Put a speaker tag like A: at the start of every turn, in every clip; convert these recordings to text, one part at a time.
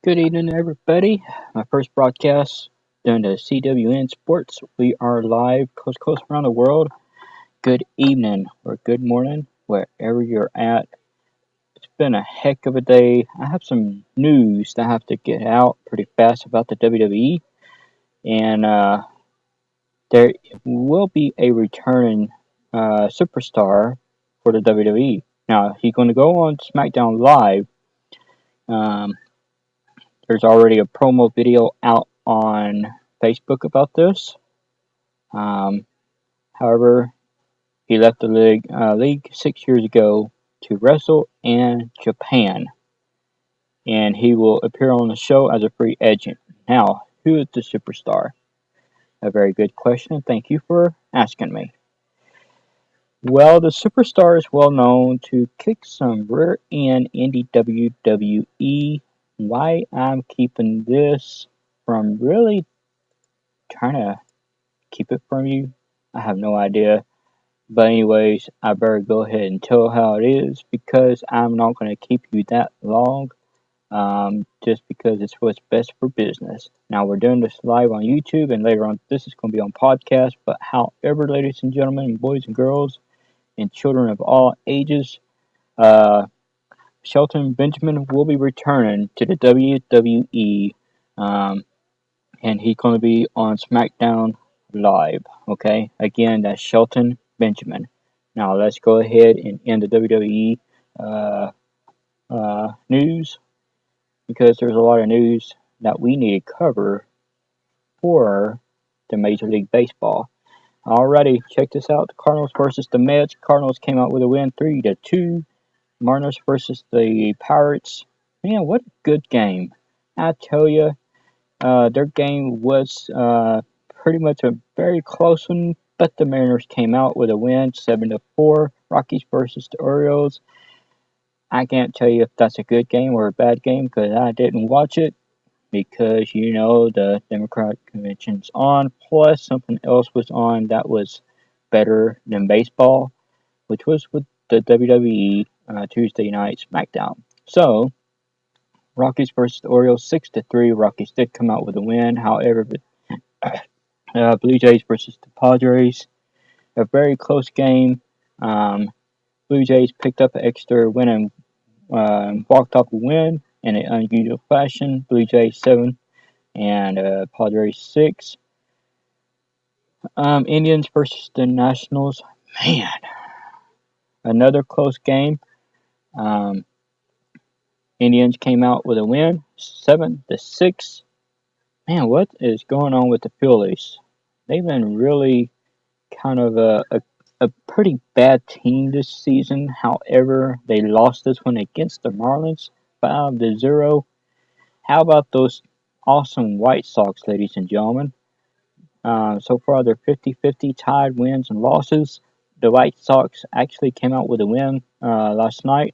A: Good evening, everybody. My first broadcast during the CWN Sports. We are live coast to coast around the world. Good evening or good morning, wherever you're at. It's been a heck of a day. I have some news that I have to get out pretty fast about the WWE, and there will be a returning superstar for the WWE. Now, he's going to go on SmackDown Live. Um, there's already a promo video out on Facebook about this. Um, However, he left the league 6 years ago to wrestle in Japan, and he will appear on the show as a free agent. Now, who is the superstar? A very good question. Thank you for asking me. Well, the superstar is well known to kick some rear end in the WWE. Why I'm keeping this from really trying to keep it from you, I have no idea. But anyways, I better go ahead and tell how it is because I'm not going to keep you that long. Just because it's what's best for business. Now we're doing this live on YouTube, and later on this is going to be on podcast. But however, ladies and gentlemen, boys and girls, and children of all ages, uh, Shelton Benjamin will be returning to the WWE, um, and he's going to be on SmackDown Live. Okay, again, that's Shelton Benjamin. Now let's go ahead and end the WWE news because there's a lot of news that we need to cover for the Major League Baseball. Alrighty, check this out. The Cardinals versus the Mets. Cardinals came out with a win 3-2. Mariners versus the Pirates. Man, what a good game. I tell you, their game was pretty much a very close one, but the Mariners came out with a win 7-4. Rockies versus the Orioles. I can't tell you if that's a good game or a bad game because I didn't watch it because the Democratic convention's on. Plus, something else was on that was better than baseball, which was with the WWE Tuesday night SmackDown. So, Rockies versus the Orioles 6-3. Rockies did come out with a win. However, Blue Jays versus the Padres, a very close game. Um, Blue Jays picked up an extra win and walked off a win in an unusual fashion. Blue Jays 7 and Padres 6. Indians versus the Nationals. Man, another close game. Um, Indians came out with a win, 7-6. Man, what is going on with the Phillies? They've been really kind of a pretty bad team this season. However, they lost this one against the Marlins 5-0. How about those awesome White Sox, ladies and gentlemen? So far, they're 50-50 tied wins and losses. The White Sox actually came out with a win last night,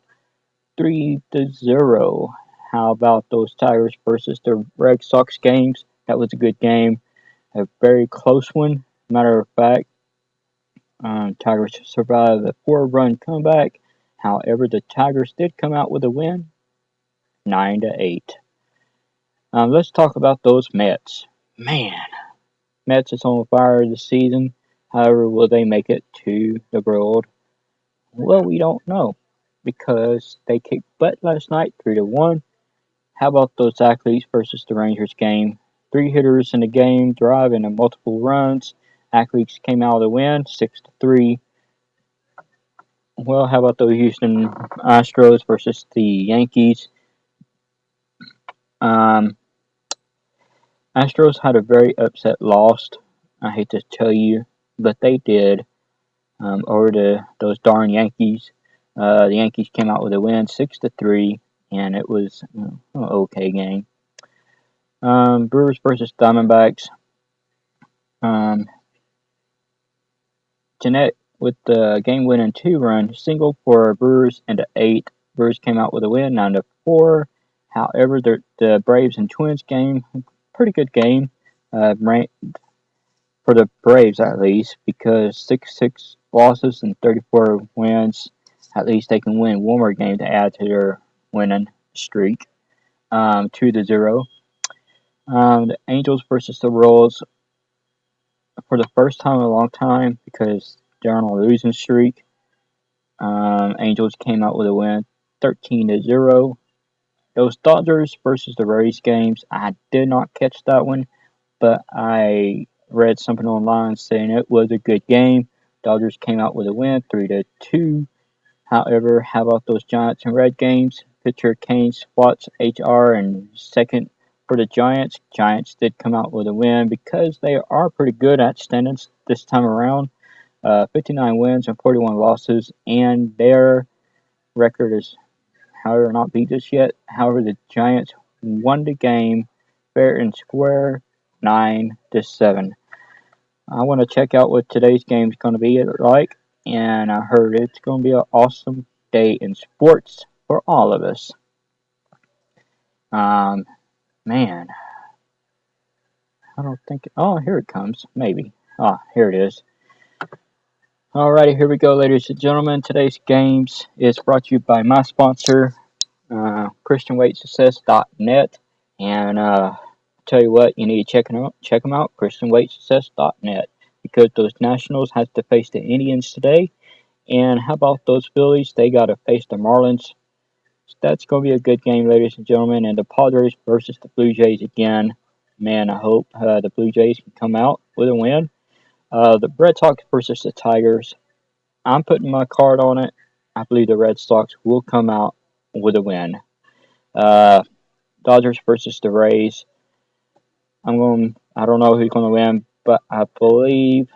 A: 3-0. How about those Tigers versus the Red Sox games? That was a good game, a very close one. Matter of fact, Tigers survived a 4-run comeback. However, the Tigers did come out with a win, 9-8. Let's talk about those Mets. Man, Mets is on fire this season. However, will they make it to the World? Well, we don't know because they kicked butt last night, 3-1. How about those Athletes versus the Rangers game? Three hitters in the game, driving and multiple runs. Athletes came out with a win, 6-3. Well, how about those Houston Astros versus the Yankees? Um, Astros had a very upset loss. I hate to tell you, but they did. Over those darn Yankees. The Yankees came out with a win, 6-3, and it was an okay game. Brewers versus Diamondbacks. Um, Jeanette with the game-winning two-run single for Brewers into 8. Brewers came out with a win, 9-4. However, the Braves and Twins game, pretty good game. For the Braves at least, because 6 losses and 34 wins, at least they can win one more game to add to their winning streak. 2-0. The Angels versus the Royals for the first time in a long time because they're on a losing streak. Angels came out with a win, 13-0. Those Dodgers versus the Rays games, I did not catch that one, but I read something online saying it was a good game. Dodgers came out with a win, 3-2. However, how about those Giants and Red games? Pitcher Kane spots HR and second for the Giants. Giants did come out with a win because they are pretty good at standings this time around. 59 wins and 41 losses, and their record is, however, not beat us yet. However, the Giants won the game fair and square, 9-7. I want to check out what today's game is going to be like, and I heard it's going to be an awesome day in sports for all of us. Um, Man, I don't think. Oh, here it comes. Maybe. Ah, here it is. Alrighty, here we go, ladies and gentlemen. Today's games is brought to you by my sponsor, ChristianWeightSuccess.net, and tell you what, you need to check them out, ChristianWeightSuccess.net, because those Nationals have to face the Indians today. And how about those Phillies? They got to face the Marlins. So that's going to be a good game, ladies and gentlemen. And the Padres versus the Blue Jays again. Man, I hope the Blue Jays can come out with a win. The Red Sox versus the Tigers. I'm putting my card on it. I believe the Red Sox will come out with a win. Uh, Dodgers versus the Rays. I don't know who's going to win, but I believe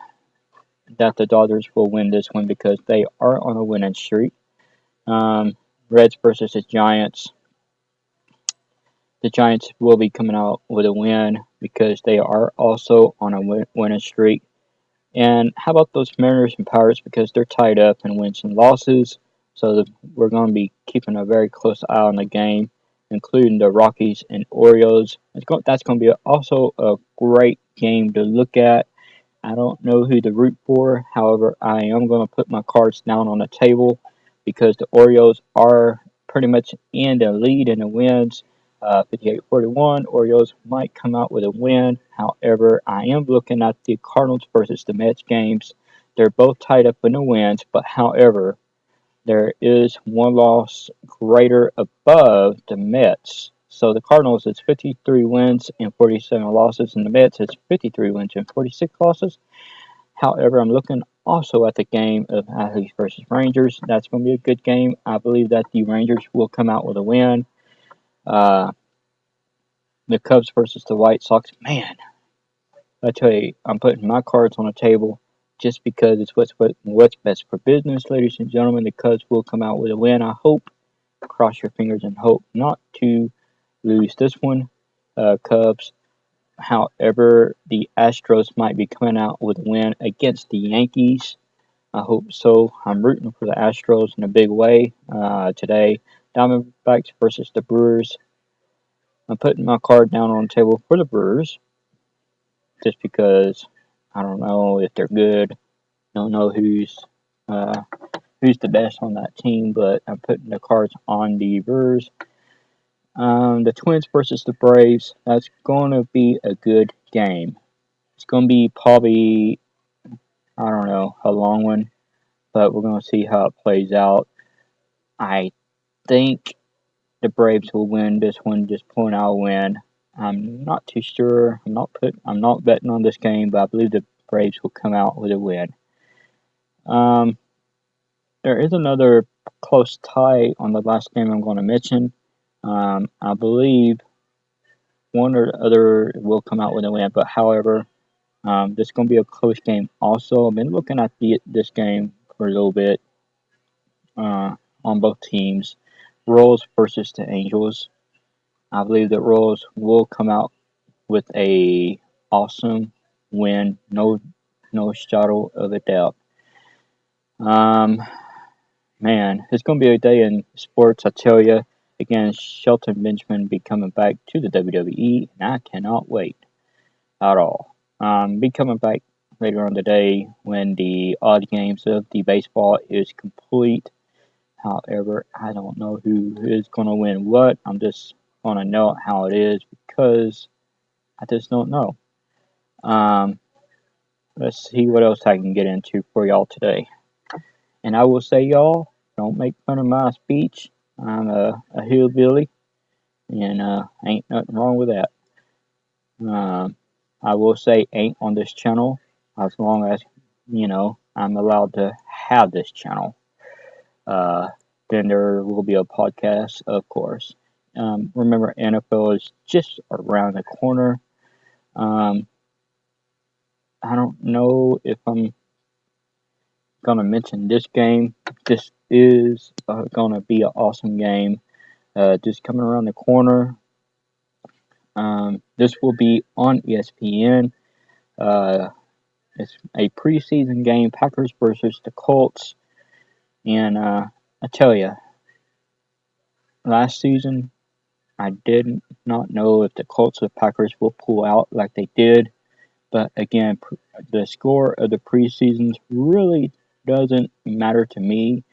A: that the Dodgers will win this one because they are on a winning streak. Reds versus the Giants. The Giants will be coming out with a win because they are also on a winning streak. And how about those Mariners and Pirates because they're tied up in wins and losses. So we're going to be keeping a very close eye on the game, including the Rockies and Orioles. That's going to be also a great game to look at. I don't know who to root for. However, I am going to put my cards down on the table because the Orioles are pretty much in the lead in the wins. 58-41. Orioles might come out with a win. However, I am looking at the Cardinals versus the Mets games. They're both tied up in the wins, but however, there is one loss greater above the Mets. So the Cardinals is 53 wins and 47 losses, and the Mets is 53 wins and 46 losses. However, I'm looking also at the game of Athletes versus Rangers. That's going to be a good game. I believe that the Rangers will come out with a win. Uh, the Cubs versus the White Sox. Man, I tell you, I'm putting my cards on the table just because it's what's best for business, ladies and gentlemen. The Cubs will come out with a win. I hope. Cross your fingers and hope not to lose this one, Cubs. However, the Astros might be coming out with a win against the Yankees. I hope so. I'm rooting for the Astros in a big way today. Diamondbacks versus the Brewers. I'm putting my card down on the table for the Brewers just because I don't know if they're good. Don't know uh, who's the best on that team, but I'm putting the cards on the Brewers. The Twins versus the Braves. That's going to be a good game. It's going to be probably, I don't know, a long one, but we're going to see how it plays out. I think the Braves will win this one, just pulling out a win. I'm not too sure. I'm not betting on this game, but I believe the Braves will come out with a win. Um, there is another close tie on the last game I'm going to mention. I believe one or the other will come out with a win, but however, this is going to be a close game. Also, I've been looking at this game for a little bit on both teams. Royals versus the Angels. I believe that Royals will come out with a awesome win. No shadow of a doubt. Um, Man, it's going to be a day in sports, I tell you. Again, Shelton Benjamin be coming back to the WWE, and I cannot wait at all. Be coming back later on today when the odd games of the baseball is complete. However, I don't know who is going to win what. I'm just going to know how it is because I just don't know. Um, let's see what else I can get into for y'all today. And I will say, y'all, don't make fun of my speech. I'm a hillbilly, and ain't nothing wrong with that. Um, I will say ain't on this channel as long as, I'm allowed to have this channel. Uh, then there will be a podcast, of course. Remember, NFL is just around the corner. Um, I don't know if I'm going to mention this game. This is going to be an awesome game. Just coming around the corner. This will be on ESPN. Uh, it's a preseason game, Packers versus the Colts. And I tell you, last season, I did not know if the Colts or Packers will pull out like they did. But again, the score of the preseasons really doesn't matter to me.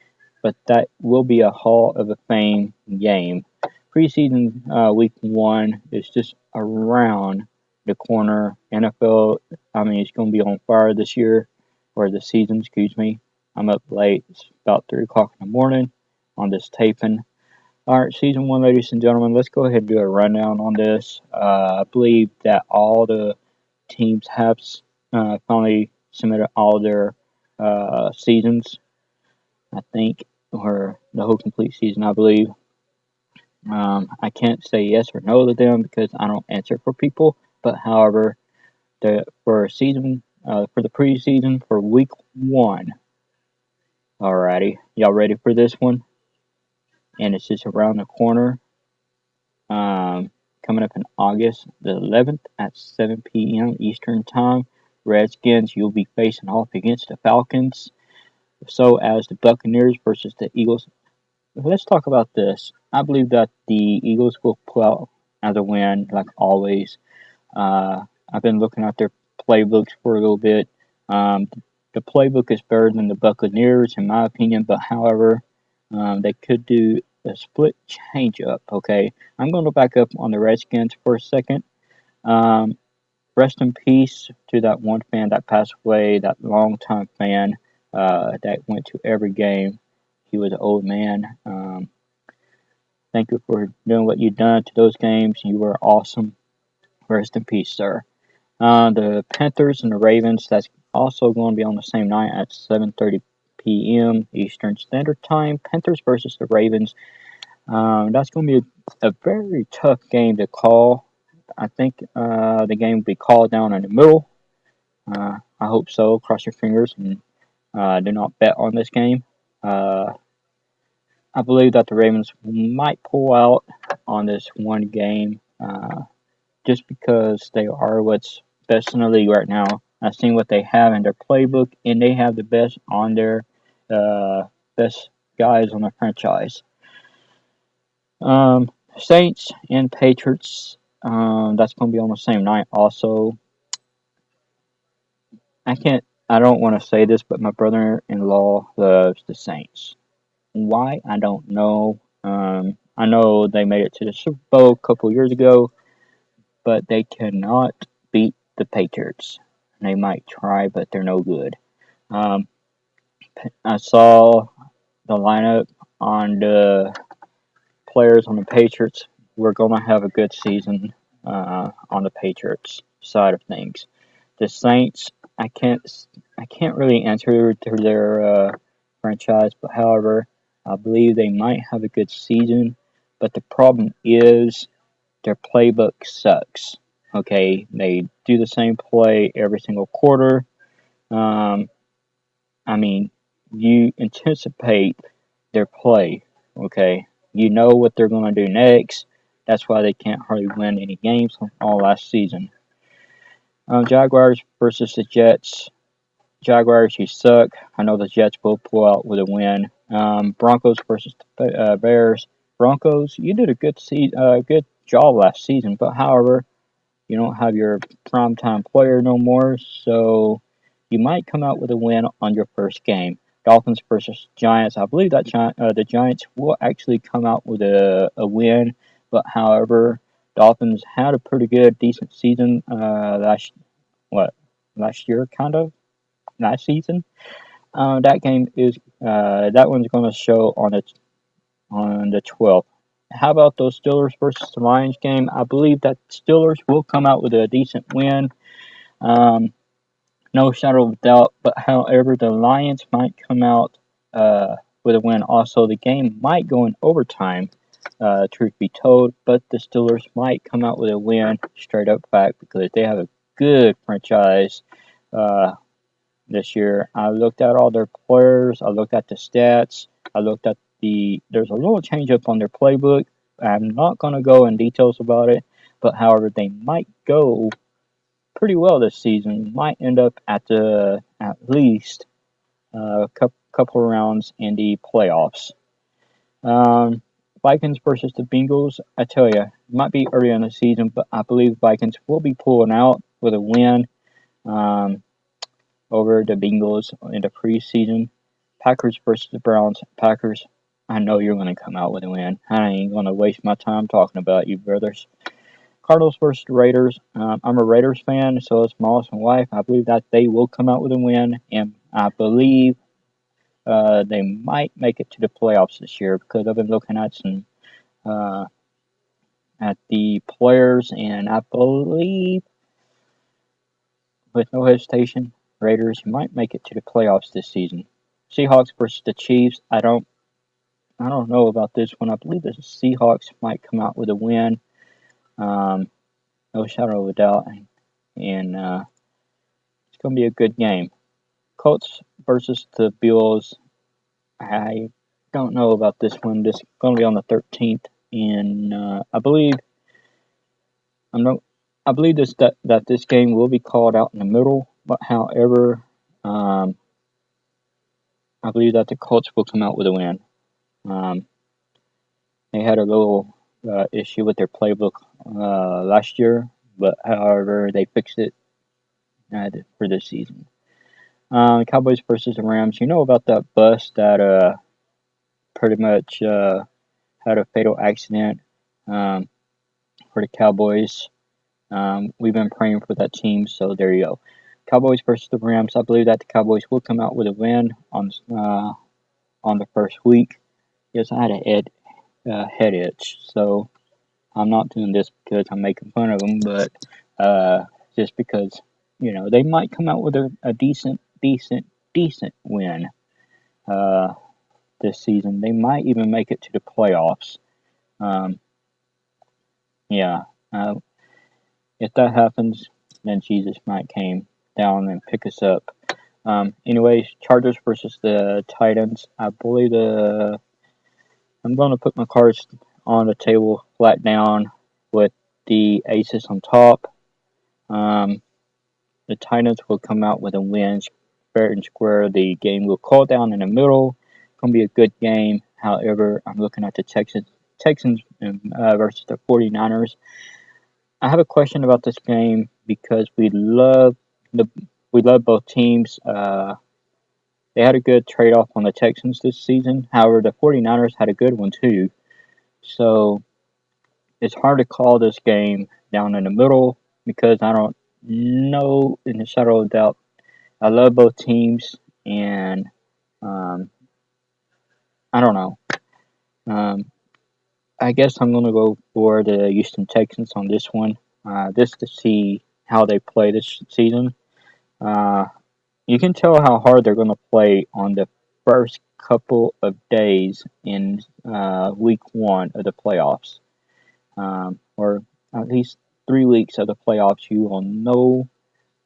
A: But that will be a Hall of Fame game. Preseason week 1 is just around the corner. NFL, I mean, it's going to be on fire this year, or the season, excuse me. I'm up late. It's about 3 o'clock in the morning on this taping. All right, season 1, ladies and gentlemen, let's go ahead and do a rundown on this. I believe that all the teams have finally submitted all their seasons, I think, or the whole complete season, I believe. I can't say yes or no to them because I don't answer for people. But however, for season for the preseason for week 1, alrighty, y'all ready for this one? And it's just around the corner. Coming up in August the 11th at 7 p.m. Eastern Time. Redskins, you'll be facing off against the Falcons. So as the Buccaneers versus the Eagles. Let's talk about this. I believe that the Eagles will pull out as a win, like always. I've been looking at their playbooks for a little bit. The playbook is better than the Buccaneers, in my opinion, but however, they could do a split change up, okay? I'm going to back up on the Redskins for a second. Um, Rest in peace to that one fan that passed away, that longtime fan that went to every game. He was an old man. Thank you for doing what you've done to those games. You were awesome. Rest in peace, sir. The Panthers and the Ravens, that's also going to be on the same night at 7:30 p.m. Eastern Standard Time. Panthers versus the Ravens. That's going to be a very tough game to call. I think the game will be called down in the middle. I hope so. Cross your fingers and do not bet on this game. Uh, I believe that the Ravens might pull out on this one game just because they are what's best in the league right now. I've seen what they have in their playbook, and they have the best on their best guys on the franchise. Saints and Patriots. That's going to be on the same night. Also, I can't. I don't want to say this, but my brother-in-law loves the Saints. Why? I don't know. I know they made it to the Super Bowl a couple years ago, but they cannot beat the Patriots. They might try, but they're no good. Um, I saw the lineup on the players on the Patriots. We're going to have a good season on the Patriots side of things. The Saints, I can't, I can't really answer to their franchise, but however, I believe they might have a good season. But the problem is their playbook sucks. Okay, they do the same play every single quarter. Um, I mean, you anticipate their play. Okay, you know what they're going to do next. That's why they can't hardly win any games all last season. Jaguars versus the Jets. Jaguars, you suck. I know the Jets will pull out with a win. Broncos versus the Bears. Broncos, you did a good job last season, but however, you don't have your primetime player no more, so you might come out with a win on your first game. Dolphins versus Giants. I believe that the Giants will actually come out with a win, but however, Dolphins had a pretty good, decent season last year, kind of last season. That one's going to show on the 12th. How about those Steelers versus the Lions game? I believe that Steelers will come out with a decent win. Um, no shadow of doubt. But however, the Lions might come out with a win. Also, the game might go in overtime. Truth be told, but the Steelers might come out with a win. Straight up fact, because they have a good franchise uh, this year. I looked at all their players. I looked at the stats. I looked at there's a little change up on their playbook. I'm not going to go in details about it, but however, they might go pretty well this season. Might end up at least a couple rounds in the playoffs. Um, Vikings versus the Bengals. I tell you, it might be early in the season, but I believe Vikings will be pulling out with a win um, over the Bengals in the preseason. Packers versus the Browns. Packers. I know you're going to come out with a win. I ain't going to waste my time talking about you, brothers. Cardinals versus the Raiders. I'm a Raiders fan, so is my awesome wife. I believe that they will come out with a win, and I believe they might make it to the playoffs this year because I've been looking uh, at the players, and I believe, with no hesitation, Raiders might make it to the playoffs this season. Seahawks versus the Chiefs. I don't know about this one. I believe the Seahawks might come out with a win. Um, no shadow of a doubt, and it's going to be a good game. Colts versus the Bills. I don't know about this one. This is going to be on the 13th, and I'm not. I believe that this game will be called out in the middle, but however, um, I believe that the Colts will come out with a win. Um, they had a little issue with their playbook last year, but however, they fixed it for this season. Cowboys versus the Rams. You know about that bus that pretty much had a fatal accident um, for the Cowboys. We've been praying for that team, so there you go. Cowboys versus the Rams. I believe that the Cowboys will come out with a win on the first week. Yes, I had a head itch, so I'm not doing this because I'm making fun of them, but just because they might come out with a decent win uh, this season. They might even make it to the playoffs. Um, yeah, uh, if that happens, then Jesus might came down and pick us up. Anyways, Chargers versus the Titans. I believe I'm going to put my cards on the table flat down with the aces on top. Um, the Titans will come out with a win fair and square. The game will call down in the middle. It's going to be a good game. However, I'm looking at the Texans versus the 49ers. I have a question about this game because the we love both teams. They had a good trade off on the Texans this season. However, the 49ers had a good one too. So it's hard to call this game down in the middle because I don't know in the shadow of doubt. I love both teams, and um, I don't know. Um, I guess I'm going to go for the Houston Texans on this one, just to see how they play this season. Uh, you can tell how hard they're going to play on the first couple of days in week one of the playoffs, or at least 3 weeks of the playoffs. You will know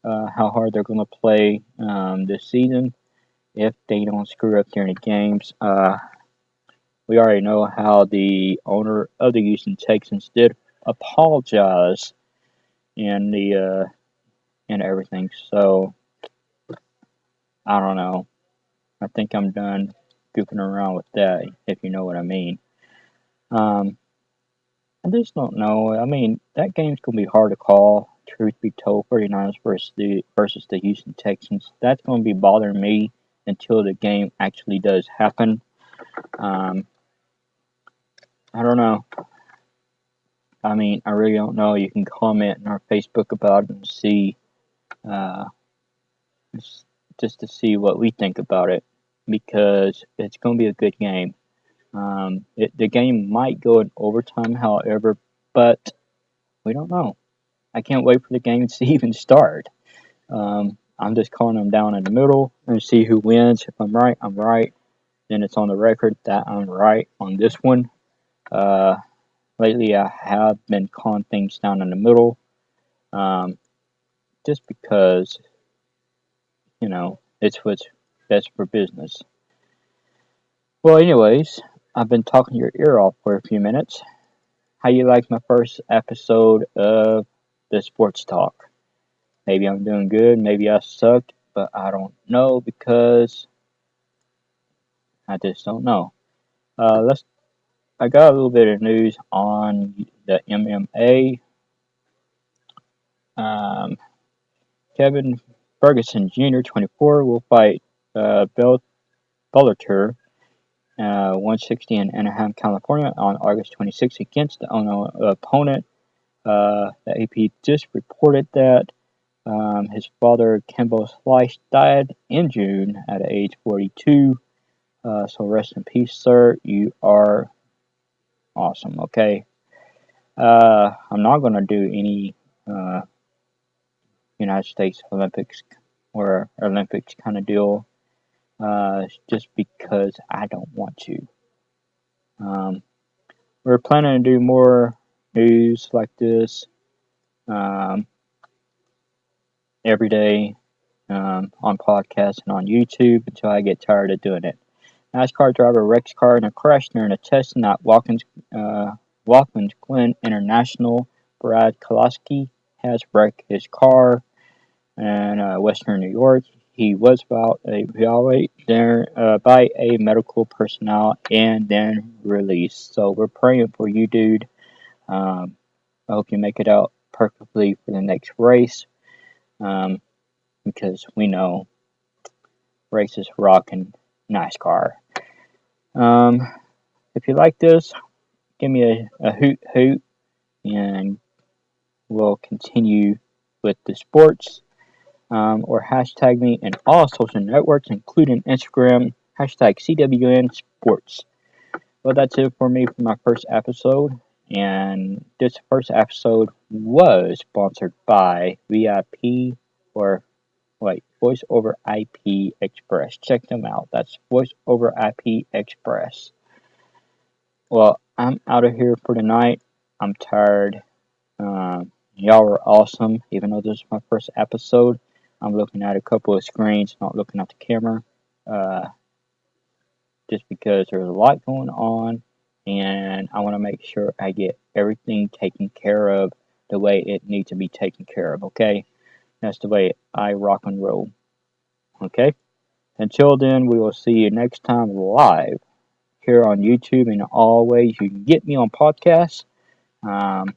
A: how hard they're going to play this season if they don't screw up during the games. We already know how the owner of the Houston Texans did apologize in the and everything. So I don't know. I think I'm done goofing around with that, if you know what I mean. Um, I just don't know. I mean, that game's gonna be hard to call. Truth be told, 49ers versus the Houston Texans. That's gonna be bothering me until the game actually does happen. Um, I don't know. I mean, I really don't know. You can comment on our Facebook about it and see, uh, just to see what we think about it, because it's going to be a good game. The game might go in overtime, however, but we don't know. I can't wait for the game to even start. I'm just calling them down in the middle and see who wins. If I'm right, I'm right. Then it's on the record that I'm right on this one. Uh, Lately, I have been calling things down in the middle, um, just because it's what's best for business. Well, anyways, I've been talking your ear off for a few minutes. How you like my first episode of the sports talk? Maybe I'm doing good, maybe I sucked, but I don't know because I just don't know. Let's. I got a little bit of news on the MMA. Um, Kevin Ferguson Jr., 24, will fight Bellator 160 in Anaheim, California on August 26 against the unknown opponent. The AP just reported that his father, Kimbo Slice, died in June at age 42. So rest in peace, sir. You are awesome. Okay. I'm not gonna do any uh, United States Olympics or Olympics kind of deal, just because I don't want to. Um, we're planning to do more news like this um, every day on podcasts and on YouTube until I get tired of doing it. NASCAR driver Rex car in a crash during a testing at Watkins Glen International. Brad Keselowski has wrecked his car in Western New York. He was evaluated there by a medical personnel and then released. So we're praying for you, dude. Um, I hope you make it out perfectly for the next race, um, because we know races rocking NASCAR. Um, if you like this, give me a hoot hoot, and we'll continue with the sports. Or hashtag me in all social networks, including Instagram, hashtag CWN Sports. Well, that's it for me for my first episode. And this first episode was sponsored by VIP or Voice over IP Express. Check them out. That's Voice over IP Express. Well, I'm out of here for tonight. I'm tired. Y'all were awesome. Even though this is my first episode, I'm looking at a couple of screens, not looking at the camera, uh, just because there's a lot going on, and I want to make sure I get everything taken care of the way it needs to be taken care of. Okay, that's the way I rock and roll. Okay. Until then, we will see you next time live here on YouTube, and always you can get me on podcasts. Um,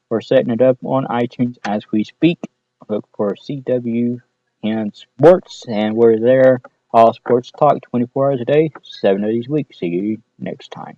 A: we're setting it up on iTunes as we speak. Look for CW and Sports, and we're there. All sports talk 24 hours a day, 7 days a week. See you next time.